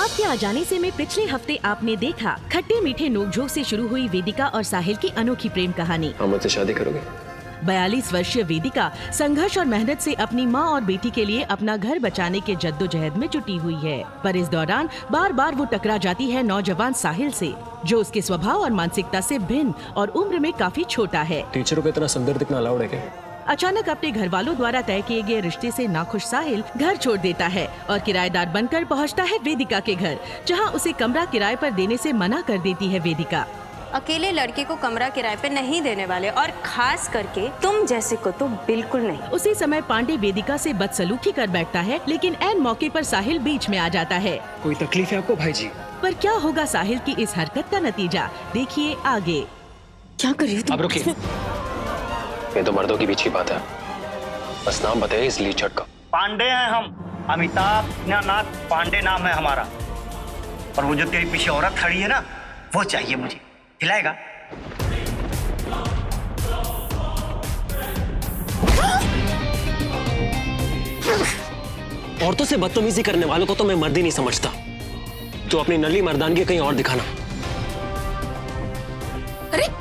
आपके आ जाने से मैं पिछले हफ्ते आपने देखा खट्टे मीठे नोकझोंक से शुरू हुई वेदिका और साहिल की अनोखी प्रेम कहानी। हम मुझसे शादी करोगे? 42 वर्षीय वेदिका संघर्ष और मेहनत से अपनी मां और बेटी के लिए अपना घर बचाने के जद्दोजहद में जुटी हुई है, पर इस दौरान बार बार वो टकरा जाती है नौजवान साहिल से, जो उसके स्वभाव और मानसिकता से भिन्न और उम्र में काफी छोटा है। टीचरों को इतना सुंदर दिखना अलाउड है क्या? अचानक अपने घर वालों द्वारा तय किए गए रिश्ते से नाखुश साहिल घर छोड़ देता है और किराएदार बनकर पहुंचता है वेदिका के घर, जहां उसे कमरा किराए पर देने से मना कर देती है वेदिका। अकेले लड़के को कमरा किराए पे नहीं देने वाले, और खास करके तुम जैसे को तो बिल्कुल नहीं। उसी समय पांडे वेदिका से बदसलूकी कर बैठता है, लेकिन ऐन मौके पर साहिल बीच में आ जाता है। कोई तकलीफ है आपको भाई जी? पर क्या होगा साहिल की इस हरकत का नतीजा, देखिए आगे। क्या कर रही हो तुम? अब रुकिए, ये तो मर्दों की बीच की बात है, बस नाम बताइए इस लीचड़ का। पांडे हैं हम, अमिताभ नाथ पांडे नाम है हमारा। और वो जो तेरी पीछे औरत खड़ी है ना, वो चाहिए मुझे, खिलाएगा? औरतों से बदतमीजी करने वालों को तो मैं मर्द ही नहीं समझता। तो अपनी नली मर्दानगी कहीं और दिखाना। अरे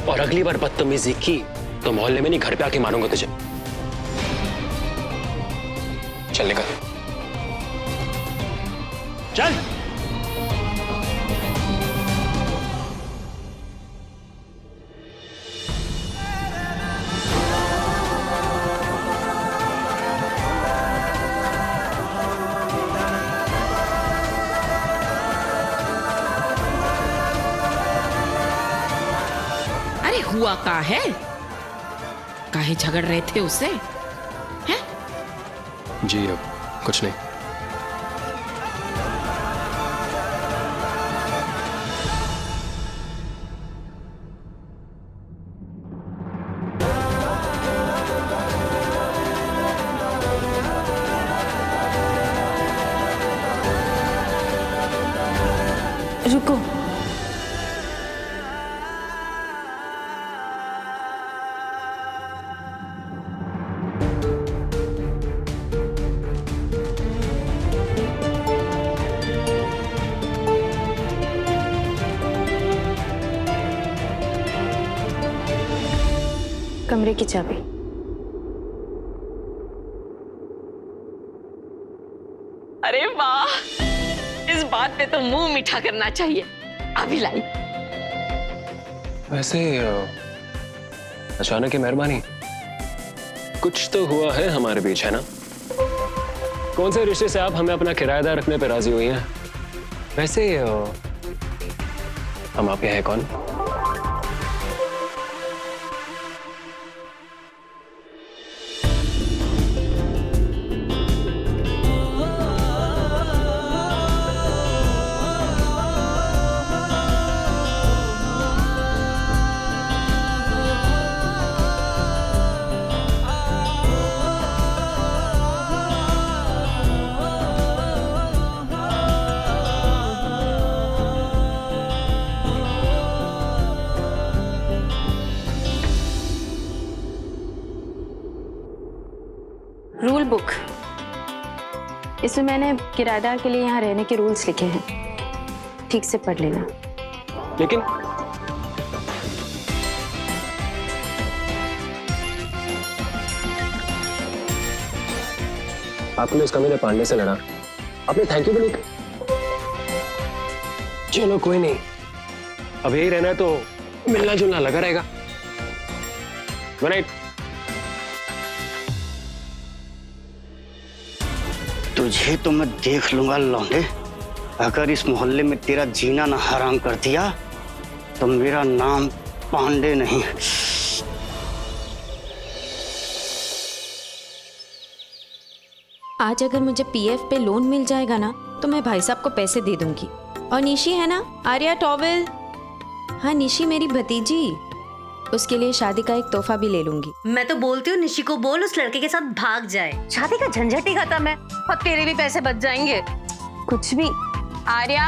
और अगली बार बदतमीजी की तो मोहल्ले में नहीं, घर पे आके मारूंगा तुझे। चल निकल, चल। अरे हुआ का है? काहे झगड़ रहे थे उससे? हैं? जी अब कुछ नहीं। रुको, कमरे की चाबी। अरे वाह, इस बात पे तो मुंह मीठा करना चाहिए। अभी लाई। वैसे अचानक की मेहरबानी, कुछ तो हुआ है हमारे बीच, है ना? कौन से रिश्ते से आप हमें अपना किराएदार रखने पे राजी हुई हैं? वैसे हम आपके हैं कौन? रूल बुक, इसमें मैंने किराएदार के लिए यहाँ रहने के रूल्स लिखे हैं, ठीक से पढ़ लेना। लेकिन आपने उस कमीने पांडे से लड़ा, आपने थैंक यू भी नहीं। चलो कोई नहीं, अब यही रहना है तो मिलना जुलना लगा रहेगा। Good night. तुझे तो मैं देख लूंगा लौंडे। अगर इस मोहल्ले में तेरा जीना ना हराम कर दिया तो मेरा नाम पांडे नहीं। आज अगर मुझे पीएफ पे लोन मिल जाएगा ना, तो मैं भाई साहब को पैसे दे दूंगी। और निशी है ना, आर्या टॉवेल, हाँ निशी मेरी भतीजी, उसके लिए शादी का एक तोहफा भी ले लूंगी। मैं तो बोलती हूँ निशी को बोल उस लड़के के साथ भाग जाए, शादी का झंझट ही खत्म है और तेरे भी पैसे बच जाएंगे। कुछ भी। आर्या,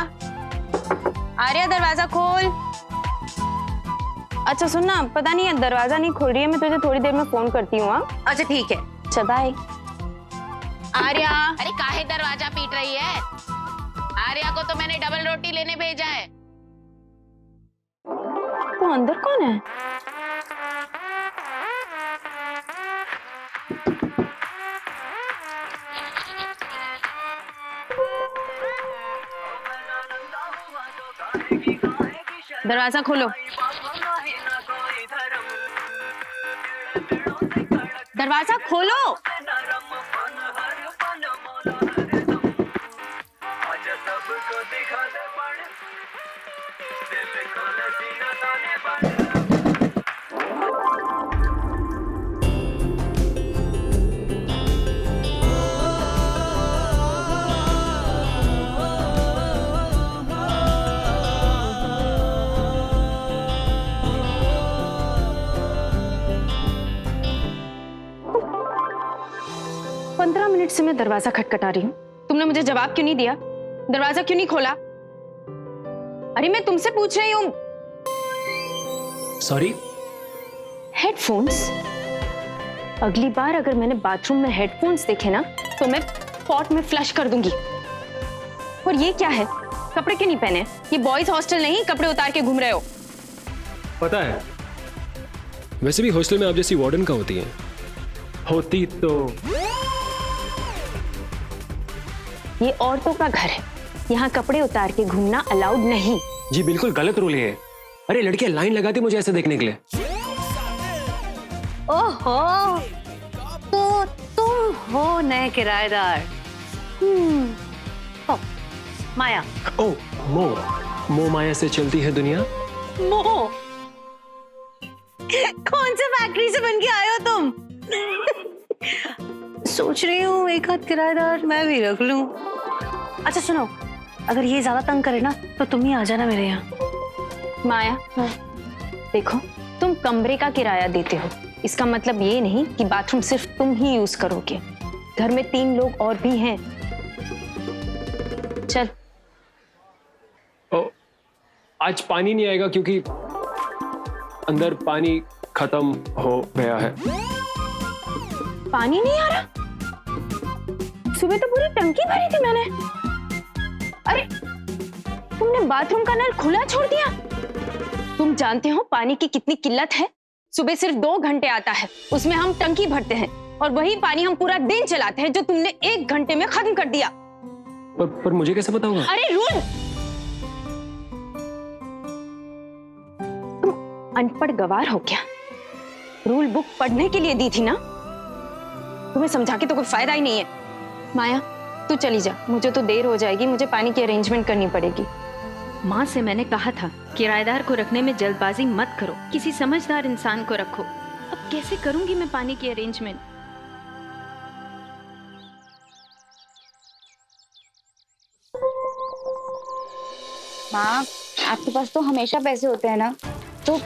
आर्या दरवाजा खोल। अच्छा सुनना, पता नहीं है दरवाजा नहीं खोल रही है, मैं तुझे थोड़ी देर में फोन करती हूँ। अच्छा ठीक है, चल बाय। आर्या, अरे काहे दरवाजा पीट रही है? आर्या को तो मैंने डबल रोटी लेने भेजा है। वो अंदर कौन है? दरवाजा खोलो। दरवाजा खोलो। मिनट से मैं दरवाजा खटखटा रही हूँ, तुमने मुझे जवाब क्यों नहीं दिया? दरवाजा क्यों नहीं खोला? अरे मैं तुमसे पूछ रही हूँ। सॉरी। हेडफोन्स? अगली बार अगर मैंने बाथरूम में हेडफोन्स देखे ना तो मैं पॉट में फ्लश कर दूंगी। और ये क्या है? कपड़े क्यों नहीं पहने? ये बॉयज हॉस्टल नहीं, कपड़े उतार के घूम रहे हो। पता है, वैसे भी हॉस्टल में आप जैसी वार्डन का होती है। होती तो ये औरतों का घर है, यहाँ कपड़े उतार के घूमना अलाउड नहीं। जी बिल्कुल गलत रूल है। अरे लड़कियां लाइन लगाती मुझे ऐसे देखने के लिए। ओहो, तो तुम हो नए किराएदार। ओ, माया। ओ मो, मो माया से चलती है दुनिया। मो? कौन से फैक्ट्री से बन के आए हो तुम? सोच रही हूँ एक हाथ किराएदार मैं भी रख लूं। अच्छा सुनो, अगर ये ज्यादा तंग करे ना तो तुम ही आ जाना मेरे यहाँ। माया, देखो तुम कमरे का किराया देते हो, इसका मतलब ये नहीं कि बाथरूम सिर्फ तुम ही यूज करोगे। घर में 3 लोग और भी हैं। चल। ओ, आज पानी नहीं आएगा क्योंकि अंदर पानी खत्म हो गया है। पानी नहीं आ रहा? सुबह तो पूरी टंकी भरी थी मैंने। अरे तुमने बाथरूम का नल खुला छोड़ दिया? तुम जानते हो पानी की कितनी किल्लत है? सुबह सिर्फ 2 घंटे आता है, उसमें हम टंकी भरते हैं और वही पानी हम पूरा दिन चलाते हैं, जो तुमने 1 घंटे में खत्म कर दिया। पर मुझे कैसे पता होगा? अरे रूल! तुम अनपढ़ गवार हो क्या? रूल बुक पढ़ने के लिए दी थी ना? तुम्हें समझा के तो कोई फायदा ही नहीं है। माया तू चली जा, मुझे तो देर हो जाएगी, मुझे पानी की अरेंजमेंट करनी पड़ेगी। माँ से मैंने कहा था किराएदार को रखने में जल्दबाजी मत करो, किसी समझदार इंसान को रखो। अब कैसे करूंगी मैं पानी की अरेंजमेंट? माँ आपके पास तो हमेशा पैसे होते हैं ना, तो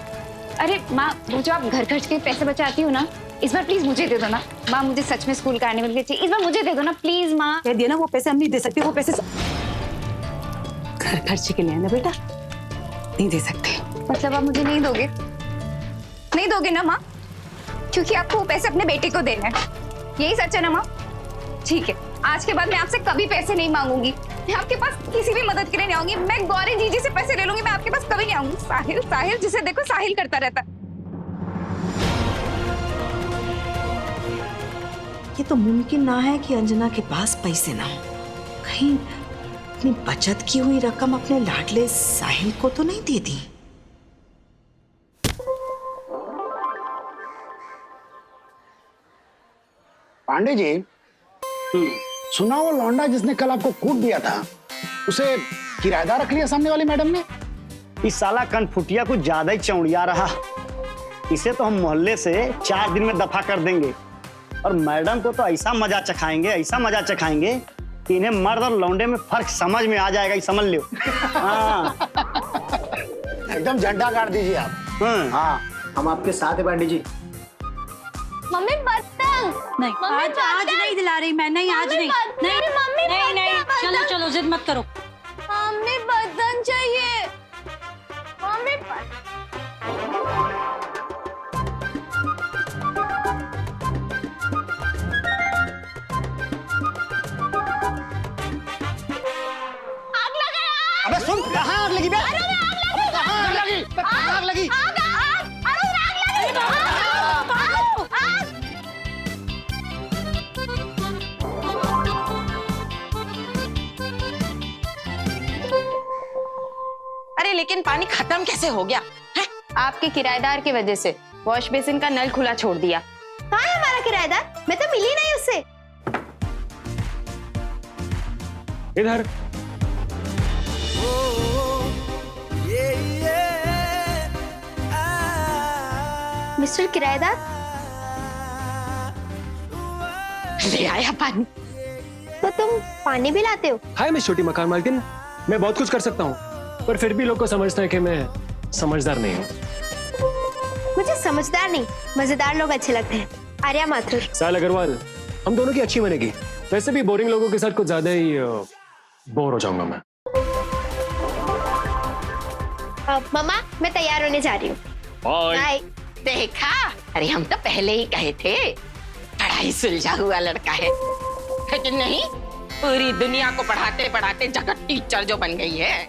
अरे माँ वो जो आप घर खर्च के पैसे बचाती हो ना, इस बार प्लीज मुझे दे दो ना। माँ मुझे सच में स्कूल का एनुअल चाहिए, इस बार मुझे दे दो ना प्लीज। माँ कह दिया ना वो पैसे हम नहीं दे सकते, वो पैसे घर खर्चे के लिए है ना बेटा, नहीं दे सकते। मतलब आप मुझे नहीं दोगे? नहीं दोगे ना माँ? क्योंकि आपको वो पैसे अपने बेटे को देने हैं, यही सच है ना माँ? ठीक है, आज के बाद मैं आपसे कभी पैसे नहीं मांगूंगी, मैं आपके पास किसी भी मदद के लिए नहीं आऊंगी। मैं गौरी जीजी से पैसे ले लूंगी, मैं आपके पास कभी नहीं आऊंगी। साहिल साहिल जिसे देखो साहिल करता रहता है। ये तो मुमकिन ना है कि अंजना के पास पैसे ना हो। कहीं अपनी बचत की हुई रकम अपने लाडले साहिल को तो नहीं दे दी? पांडे जी, सुना वो लौंडा जिसने कल आपको कूट दिया था, उसे किराएदार रख लिया सामने वाली मैडम ने? इस साला कनफुटिया कुछ ज्यादा ही चौड़िया रहा। इसे तो हम मोहल्ले से 4 दिन में दफा कर देंगे और मैडम को तो ऐसा मजा चखाएंगे, ऐसा मजा चखाएंगे कि इन्हें मर्द और लौंडे में फर्क समझ में आ जाएगा, ये समझ लो। हाँ। एकदम झंडा गाड़ दीजिए आप। हाँ, हम आपके साथ हैं पांडे जी। मम्मी पतंग नहीं, आज नहीं दिला रही मैं, नहीं आज नहीं। नहीं, चलो चलो जिद मत करो। मम्मी पतंग चाहिए। मम्मी आग लगी। अरे लेकिन पानी खत्म कैसे हो गया है? आपके किराएदार की वजह से वॉश बेसिन का नल खुला छोड़ दिया। कहाँ है हमारा किराएदार? मैं तो मिली नहीं उससे। इधर। मिस्टर किराएदार, ले आया पानी। तो तुम पानी भी लाते हो? हाय मिस छोटी मकान मालकिन, मैं बहुत कुछ कर सकता हूँ, पर फिर भी लोग को समझता है कि मैं समझदार नहीं हूँ। मुझे समझदार नहीं, मजेदार लोग अच्छे लगते हैं। आर्या माथुर। साल अग्रवाल, हम दोनों की अच्छी बनेगी। वैसे भी बोरिंग लोगों के साथ कुछ ज्यादा ही बोर हो जाऊंगा मैं। मम्मा, मैं तैयार होने जा रही हूँ। बाय। देखा, अरे हम तो पहले ही कहे थे पढ़ाई सुलझा हुआ लड़का है कि नहीं? पूरी दुनिया को पढ़ाते पढ़ाते जगत टीचर जो बन गई है।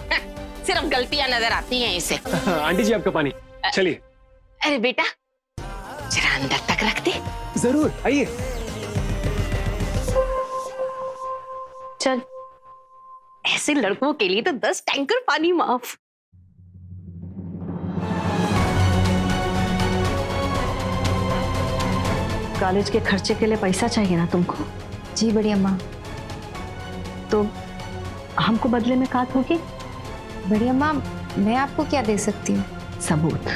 सिर्फ गलतियां नजर आती हैं इसे। आंटी जी आपका पानी, चलिए। अरे बेटा, जरा अंदर तक रख दे। जरूर, आइए। चल, ऐसे लड़कों के लिए तो 10 टैंकर पानी माफ। कॉलेज के खर्चे के लिए पैसा चाहिए ना तुमको? जी बड़ी अम्मा। तो हमको बदले में क्या दोगी? बड़ी अम्मा, मैं आपको क्या दे सकती हूँ? सबूत।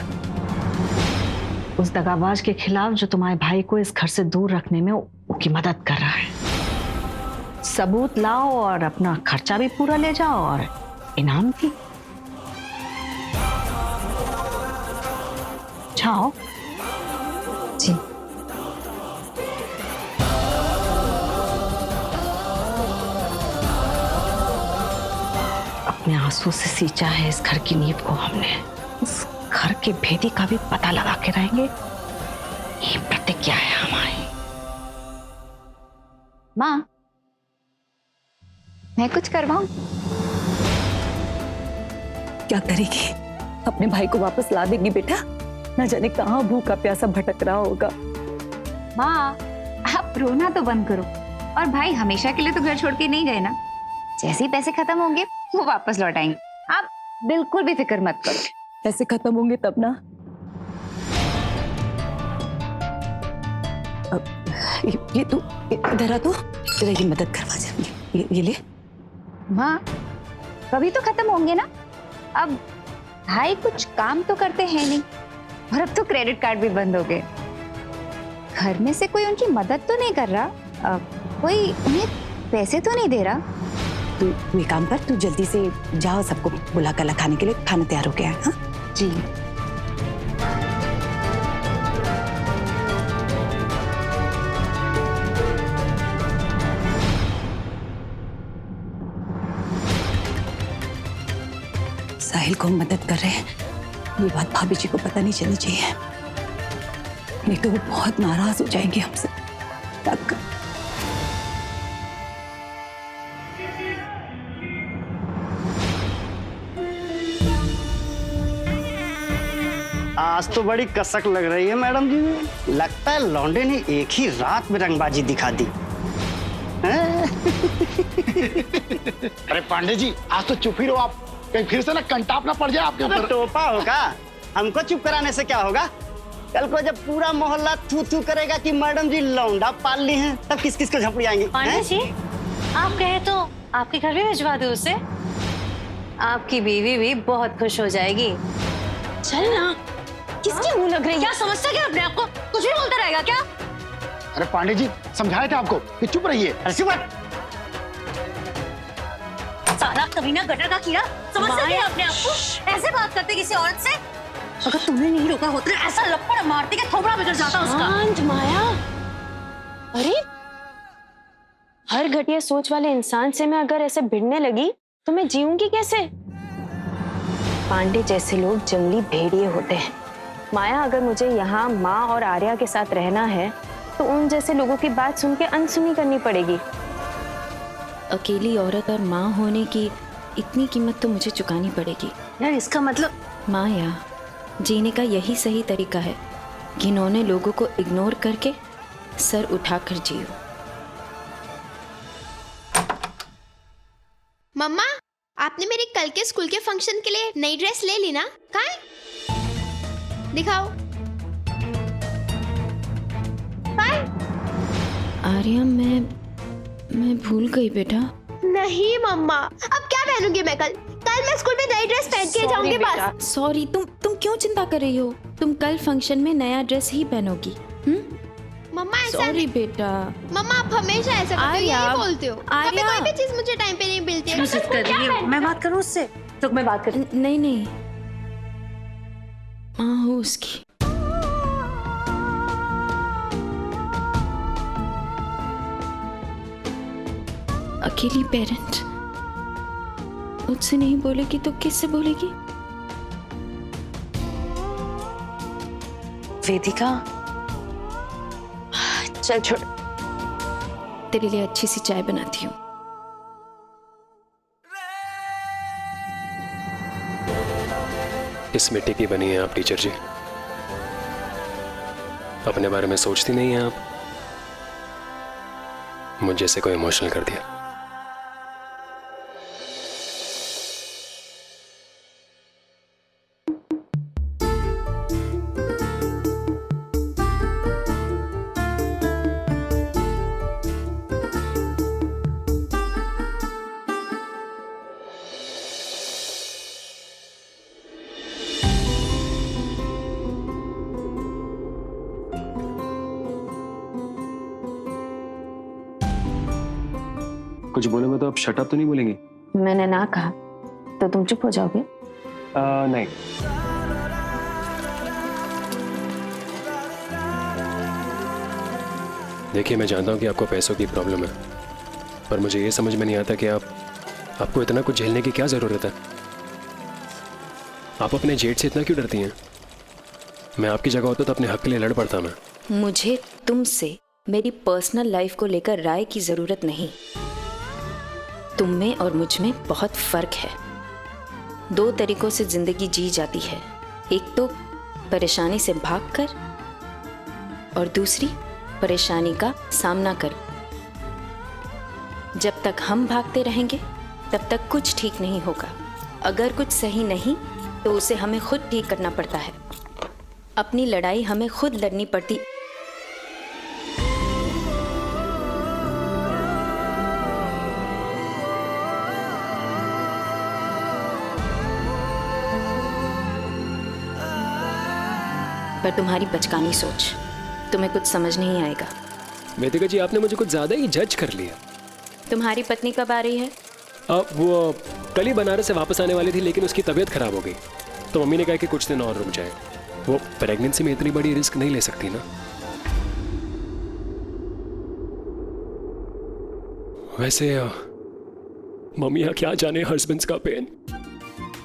उस दगाबाज के खिलाफ जो तुम्हारे भाई को इस घर से दूर रखने में उसकी मदद कर रहा है। सबूत लाओ और अपना खर्चा भी पूरा ले जाओ और इनाम भी। जाओ। जी। अपने आंसू से सींचा है इस घर की नींव को हमने। इस घर के भेदी का भी पता लगा के रहेंगे। ये प्रतिज्ञा है हमारी। माँ, मैं कुछ करवाऊं? क्या करेगी? अपने भाई को वापस ला देगी बेटा? न जाने कहाँ भूखा प्यासा भटक रहा होगा। माँ, आप रोना तो बंद करो। और भाई हमेशा के लिए तो घर छोड़ के नहीं गए ना। जैसे ही पैसे खत्म होंगे वो वापस लौट आएंगे। आप बिल्कुल भी फिक्र मत करो। पैसे खत्म होंगे तब ना। अब ये तू इधर आ, तो तेरा ये मदद करवा जा। ये ले। माँ, कभी तो खत्म होंगे ना। अब भाई कुछ काम तो करते हैं नहीं, और अब तो क्रेडिट कार्ड भी बंद हो गए। घर में से कोई उनकी मदद तो नहीं कर रहा, कोई उन्हें पैसे तो नहीं दे रहा। तू ये काम कर, तू जल्दी से जाओ, सबको बुला कर खाने के लिए। खाना तैयार हो गया है। हाँ जी। साहिल को हम मदद कर रहे हैं, ये बात भाभी जी को पता नहीं चलनी चाहिए, नहीं तो वो बहुत नाराज हो जाएंगे हमसे। तक आज तो बड़ी कसक लग रही है मैडम जी। लगता है लौंडे ने एक ही रात में रंगबाजी दिखा दी। अरे पांडे जी, आज तो चुप ही रहो आप, कहीं फिर से ना कंटाप ना पड़ जाए आपके ऊपर। टोपा होगा, हमको चुप कराने से क्या होगा? कल को जब पूरा मोहल्ला थू थू करेगा कि मैडम जी लौंडा पाल ली हैं, तब किस किस को झपड़ी आएंगी? पांडे जी, आप कहे तो आपके घर भी भिजवा दो उसे। आपकी बीवी भी बहुत खुश हो जाएगी। चल ना। किसकी मुंह लग रही है? क्या समझता क्या अपने आप को? कुछ भी बोलता रहेगा क्या? अरे पांडे जी, समझाए थे आपको कि चुप रहिए। सारा कमीना गटर का कीड़ा, समझता क्या अपने आप को? ऐसे बात करते किसी औरत से? अगर तुमने नहीं रोका होता तो ऐसा लपड़ मारती कि थोबड़ा बिगड़ जाता उसका। शांत माया। अरे, हर घटिया सोच वाले इंसान से मैं अगर ऐसे भिड़ने लगी तो मैं जीऊंगी कैसे? पांडे जैसे लोग जंगली भेड़िए होते हैं। माया, अगर मुझे यहाँ माँ और आर्या के साथ रहना है तो उन जैसे लोगों की बात सुन के अनसुनी करनी पड़ेगी। अकेली औरत और माँ होने की इतनी कीमत तो मुझे चुकानी पड़ेगी। यार इसका मतलब माया, जीने का यही सही तरीका है, घिनौने लोगों को इग्नोर करके सर उठाकर जियो। मम्मा, आपने मेरे कल के स्कूल के फंक्शन के लिए नई ड्रेस ले ली ना? कहाँ है? दिखाओ। कहाँ है? आर्या, मैं भूल गई बेटा। नहीं मम्मा, अब क्या पहनूंगी मैं कल? कल मैं स्कूल में नई ड्रेस पहन के जाऊंगी बस। सॉरी, तुम क्यों चिंता कर रही हो? तुम कल फंक्शन में नया ड्रेस ही पहनोगी। मम्मा ऐसा सॉरी बेटा। मम्मा आप हमेशा ऐसा करते हो, यही बोलते हो। कभी कोई भी चीज मुझे टाइम पे नहीं मिलती है। कर रही है, मैं बात करूं उससे? तो मैं बात करूं? नहीं, माँ हो उसकी। अकेली पेरेंट मुझसे नहीं बोलेगी तो किससे बोलेगी? वेदिका, चल छोड़, तेरे लिए अच्छी सी चाय बनाती हूँ। इस मिट्टी की बनी है आप टीचर जी। अपने बारे में सोचती नहीं हैं आप। मुझ जैसे को इमोशनल कर दिया। कुछ बोले में तो आप शट अप तो नहीं बोलेंगी? मैंने ना कहा तो तुम चुप हो जाओगे? नहीं। देखिए, मैं जानता हूँ कि आपको पैसों की प्रॉब्लम है, पर मुझे ये समझ में नहीं आता कि आपको इतना कुछ झेलने की क्या जरूरत है। आप अपने जेठ से इतना क्यों डरती हैं? मैं आपकी जगह होता तो अपने हक के लिए लड़ पड़ता मैं। मुझे तुमसे मेरी पर्सनल लाइफ को लेकर राय की जरूरत नहीं। तुम में और मुझ में बहुत फर्क है। दो तरीकों से जिंदगी जी जाती है, एक तो परेशानी से भागकर और दूसरी परेशानी का सामना कर। जब तक हम भागते रहेंगे तब तक कुछ ठीक नहीं होगा। अगर कुछ सही नहीं तो उसे हमें खुद ठीक करना पड़ता है। अपनी लड़ाई हमें खुद लड़नी पड़ती। पर तुम्हारी बचकानी सोच, तुम्हें कुछ समझ नहीं आएगा। वेदिका जी, आपने मुझे कुछ ज्यादा ही जज कर लिया। तुम्हारी पत्नी कब आ रही है? वो कल ही बनारस से वापस आने वाली थी, लेकिन उसकी तबीयत खराब हो गई तो मम्मी ने कहा कि कुछ दिन और रुक जाए। वो प्रेगनेंसी में इतनी बड़ी रिस्क नहीं ले सकती ना। वैसे मम्मी क्या जाने हस्बैंड्स का पेन।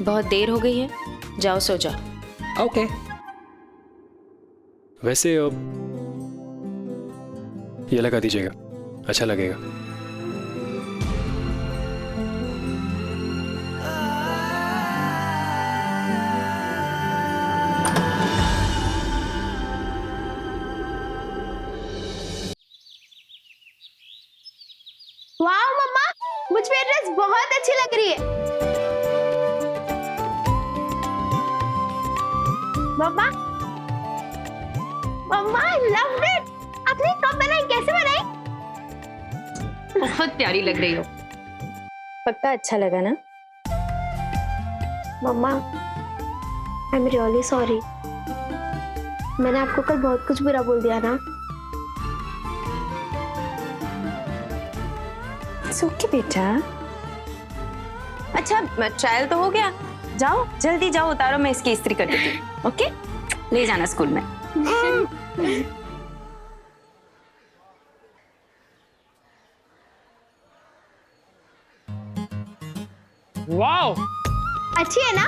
बहुत देर हो गई है, जाओ सो जाओ। ओके। वैसे ये लगा दीजिएगा, अच्छा लगेगा। वाह मम्मा, मुझ पे ड्रेस बहुत अच्छी लग रही है। मम्मा, मम्मा आई लव इट। आपने कब बनाई, कैसे बनाई? बहुत प्यारी लग रही हो। पक्का अच्छा लगा ना? मम्मा, आई एम रियली सॉरी। मैंने आपको कल बहुत कुछ बुरा बोल दिया ना। ओके बेटा। अच्छा, ट्रायल तो हो गया, जाओ जल्दी जाओ, उतारो, मैं इसकी इस्त्री कर देती हूँ। ओके, ले जाना स्कूल में। वाओ, अच्छी है ना?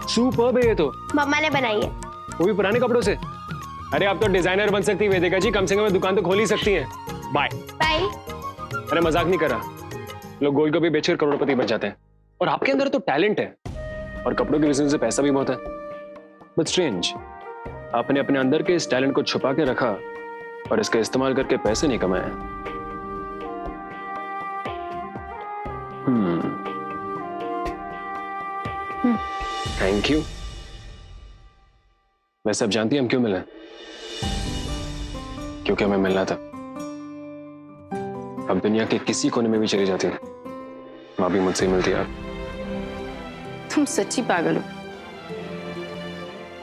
सुपर्ब है ये तो। मम्मा ने बनाई है। वो भी पुराने कपड़ों से। अरे आप तो डिजाइनर बन सकती है वेदिका जी, कम से कम दुकान तो खोल ही सकती हैं। Bye bye. अरे मजाक नहीं कर रहा, लोग गोल्ड को भी बेचकर करोड़पति बन जाते हैं। और आपके अंदर तो टैलेंट है, और कपड़ों के बिजनेस से पैसा भी बहुत है। बट स्ट्रेंज, आपने अपने अंदर के इस टैलेंट को छुपा के रखा और इसका इस्तेमाल करके पैसे नहीं कमाए। Thank you. वैसे अब जानती हैं हम क्यों मिले? क्योंकि हमें मिलना था। अब दुनिया के किसी कोने में भी चली जाती है, वहां भी मुझसे ही मिलती है आप। तुम सच्ची पागल हो।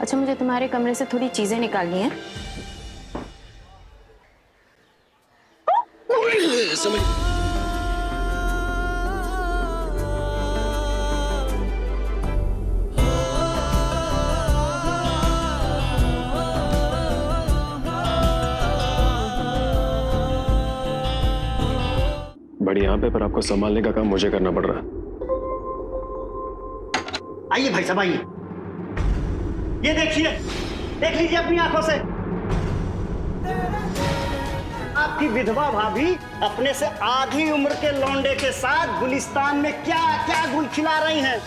अच्छा, मुझे तुम्हारे कमरे से थोड़ी चीजें निकालनी है। समझ बड़ी यहाँ पे, पर आपको संभालने का काम मुझे करना पड़ रहा है। आइए भाई साहब, आइए। ये देखिए, देख लीजिए अपनी आंखों से। आपकी विधवा भाभी अपने से आधी उम्र के लौंडे के साथ गुलिस्तान में क्या क्या गुल खिला रही हैं।